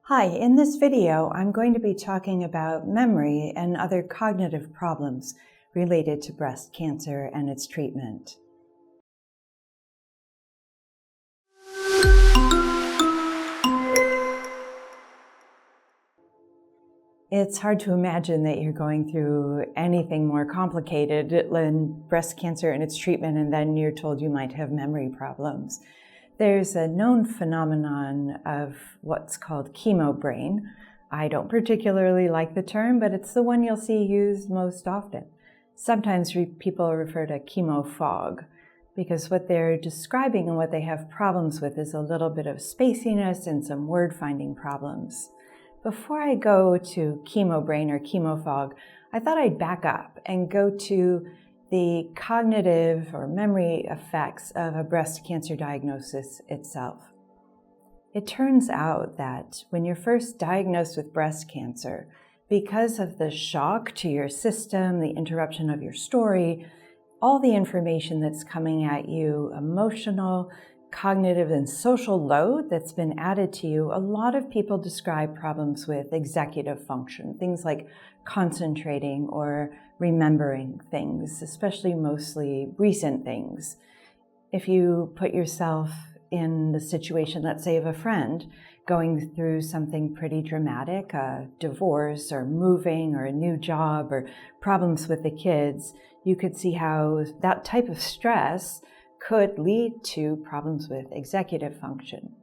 Hi, in this video, I'm going to be talking about memory and other cognitive problems related to breast cancer and its treatment. It's hard to imagine that you're going through anything more complicated than breast cancer and its treatment, and then you're told you might have memory problems. There's a known phenomenon of what's called chemo brain. I don't particularly like the term, but it's the one you'll see used most often. Sometimes people refer to chemo fog, because what they're describing and what they have problems with is a little bit of spaciness and some word-finding problems. Before I go to chemo brain or chemo fog, I thought I'd back up and go to the cognitive or memory effects of a breast cancer diagnosis itself. It turns out that when you're first diagnosed with breast cancer, because of the shock to your system, the interruption of your story, all the information that's coming at you, emotional, cognitive, and social load that's been added to you, a lot of people describe problems with executive function, things like concentrating or remembering things, especially mostly recent things. If you put yourself in the situation, let's say, of a friend going through something pretty dramatic, a divorce or moving or a new job or problems with the kids, you could see how that type of stress could lead to problems with executive function.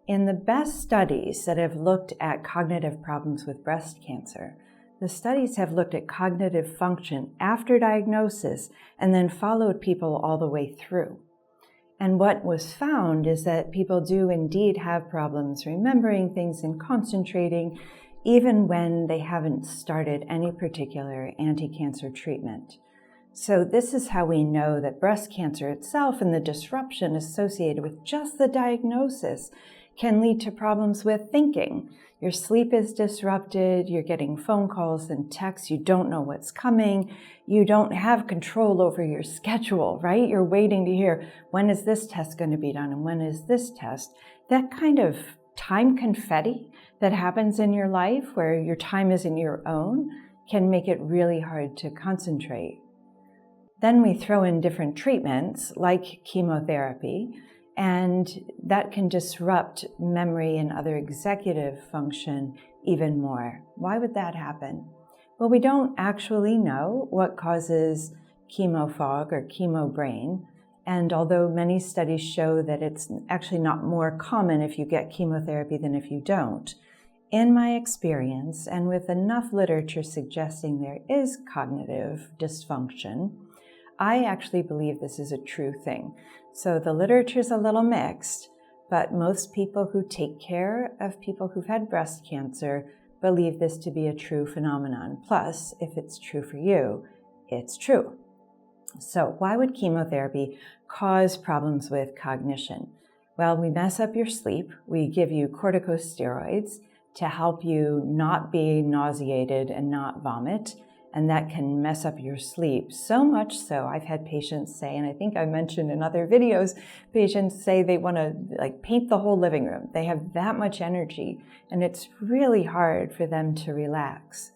In the best studies that have looked at cognitive problems with breast cancer, the studies have looked at cognitive function after diagnosis and then followed people all the way through. And what was found is that people do indeed have problems remembering things and concentrating, even when they haven't started any particular anti-cancer treatment. So this is how we know that breast cancer itself and the disruption associated with just the diagnosis can lead to problems with thinking. Your sleep is disrupted, you're getting phone calls and texts, you don't know what's coming, you don't have control over your schedule, right? You're waiting to hear, when is this test going to be done and when is this test? That kind of time confetti that happens in your life where your time isn't your own can make it really hard to concentrate. Then we throw in different treatments like chemotherapy, and that can disrupt memory and other executive function even more. Why would that happen? Well, we don't actually know what causes chemo fog or chemo brain, and although many studies show that it's actually not more common if you get chemotherapy than if you don't, in my experience, and with enough literature suggesting there is cognitive dysfunction, I actually believe this is a true thing. So the literature is a little mixed, but most people who take care of people who've had breast cancer believe this to be a true phenomenon. Plus, if it's true for you, it's true. So why would chemotherapy cause problems with cognition? Well, we mess up your sleep. We give you corticosteroids to help you not be nauseated and not vomit. And that can mess up your sleep. So much so, I've had patients say, and I think I mentioned in other videos, patients say they want to paint the whole living room. They have that much energy, and it's really hard for them to relax.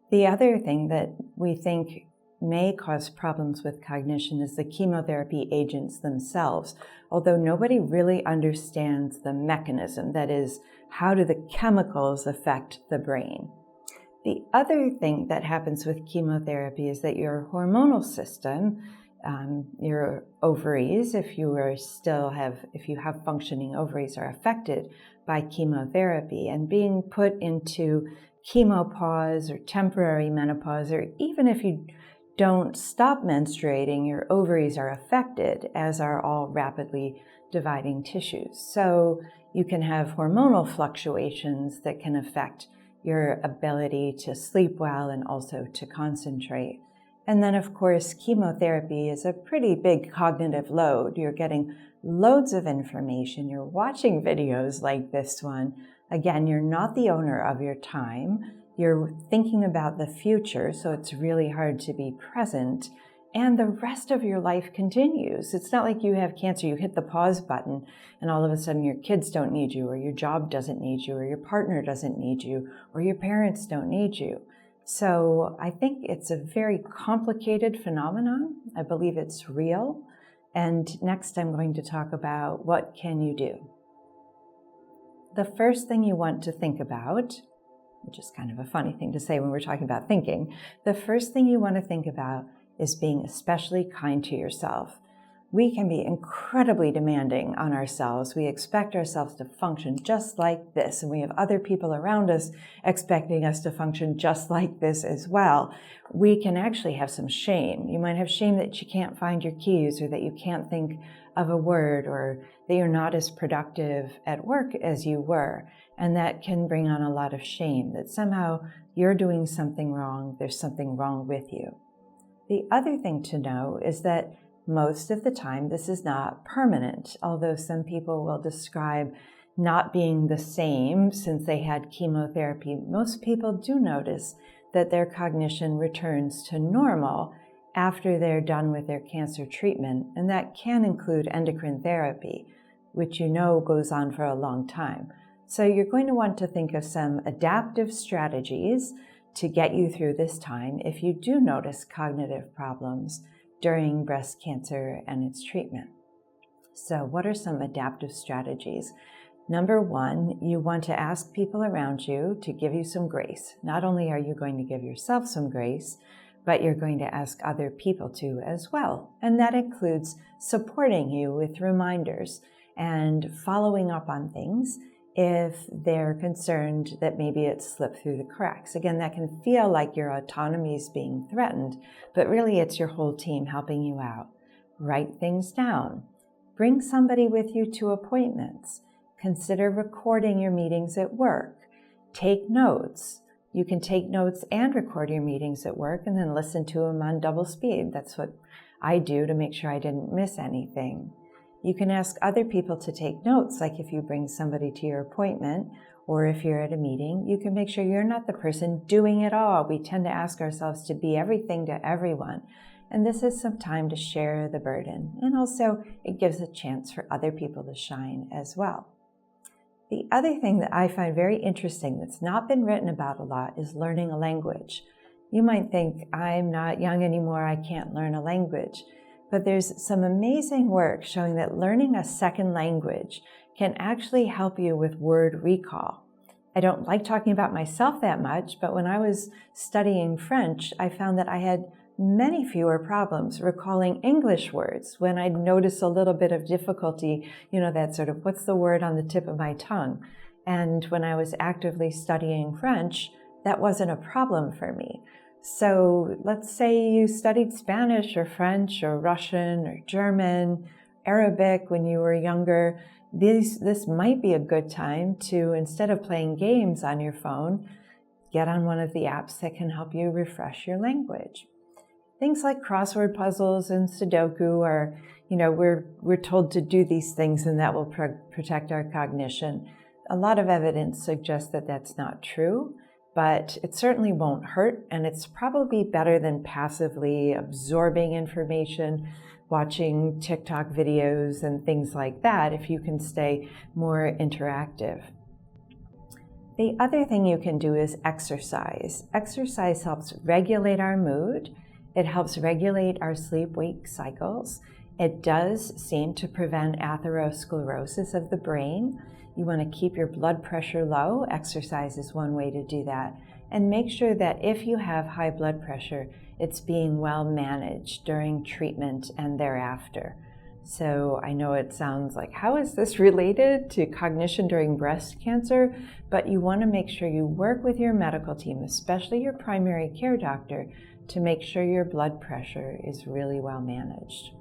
The other thing that we think may cause problems with cognition is the chemotherapy agents themselves, although nobody really understands the mechanism, that is, how do the chemicals affect the brain. The other thing that happens with chemotherapy is that your hormonal system, your ovaries, if you have functioning ovaries, are affected by chemotherapy, and being put into chemopause or temporary menopause, or even if you don't stop menstruating, your ovaries are affected, as are all rapidly dividing tissues. So you can have hormonal fluctuations that can affect your ability to sleep well and also to concentrate. And then, of course, chemotherapy is a pretty big cognitive load. You're getting loads of information. You're watching videos like this one. Again, you're not the owner of your time. You're thinking about the future, so it's really hard to be present. and the rest of your life continues. It's not like you have cancer, you hit the pause button, and all of a sudden your kids don't need you, or your job doesn't need you, or your partner doesn't need you, or your parents don't need you. So I think it's a very complicated phenomenon. I believe it's real. And next I'm going to talk about what can you do. The first thing you want to think about, which is kind of a funny thing to say when we're talking about thinking, the first thing you want to think about is being especially kind to yourself. We can be incredibly demanding on ourselves. We expect ourselves to function just like this, and we have other people around us expecting us to function just like this as well. We can actually have some shame. You might have shame that you can't find your keys, or that you can't think of a word, or that you're not as productive at work as you were. And that can bring on a lot of shame, that somehow you're doing something wrong, there's something wrong with you. The other thing to know is that most of the time this is not permanent, although some people will describe not being the same since they had chemotherapy. Most people do notice that their cognition returns to normal after they're done with their cancer treatment, and that can include endocrine therapy, which you know goes on for a long time. So you're going to want to think of some adaptive strategies to get you through this time if you do notice cognitive problems during breast cancer and its treatment. So what are some adaptive strategies? Number one, you want to ask people around you to give you some grace. Not only are you going to give yourself some grace, but you're going to ask other people to as well. And that includes supporting you with reminders and following up on things if they're concerned that maybe it's slipped through the cracks. Again, that can feel like your autonomy is being threatened, but really it's your whole team helping you out. Write things down. Bring somebody with you to appointments. Consider recording your meetings at work. Take notes. You can take notes and record your meetings at work and then listen to them on double speed. That's what I do to make sure I didn't miss anything. You can ask other people to take notes, like if you bring somebody to your appointment or if you're at a meeting, you can make sure you're not the person doing it all. We tend to ask ourselves to be everything to everyone. And this is some time to share the burden. And also it gives a chance for other people to shine as well. The other thing that I find very interesting that's not been written about a lot is learning a language. You might think, I'm not young anymore, I can't learn a language. But there's some amazing work showing that learning a second language can actually help you with word recall. I don't like talking about myself that much, but when I was studying French, I found that I had many fewer problems recalling English words when I'd notice a little bit of difficulty, that sort of, what's the word on the tip of my tongue? And when I was actively studying French, that wasn't a problem for me. So let's say you studied Spanish or French or Russian or German, Arabic when you were younger. This might be a good time to, instead of playing games on your phone, get on one of the apps that can help you refresh your language. Things like crossword puzzles and Sudoku are, we're told to do these things and that will protect our cognition. A lot of evidence suggests that that's not true. But it certainly won't hurt, and it's probably better than passively absorbing information, watching TikTok videos and things like that, if you can stay more interactive. The other thing you can do is exercise. Exercise helps regulate our mood. It helps regulate our sleep-wake cycles. It does seem to prevent atherosclerosis of the brain. You want to keep your blood pressure low. Exercise is one way to do that. And make sure that if you have high blood pressure, it's being well managed during treatment and thereafter. So I know it sounds like, how is this related to cognition during breast cancer? But you want to make sure you work with your medical team, especially your primary care doctor, to make sure your blood pressure is really well managed.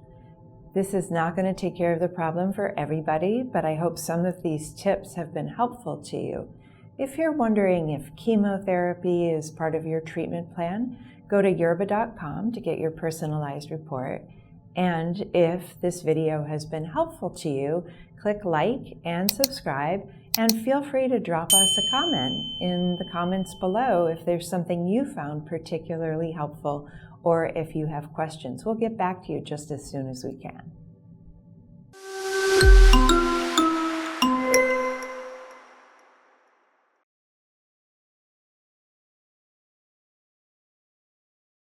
This is not going to take care of the problem for everybody, but I hope some of these tips have been helpful to you. If you're wondering if chemotherapy is part of your treatment plan, go to Yerbba.com to get your personalized report. And if this video has been helpful to you, click like and subscribe, and feel free to drop us a comment in the comments below if there's something you found particularly helpful or if you have questions. We'll get back to you just as soon as we can.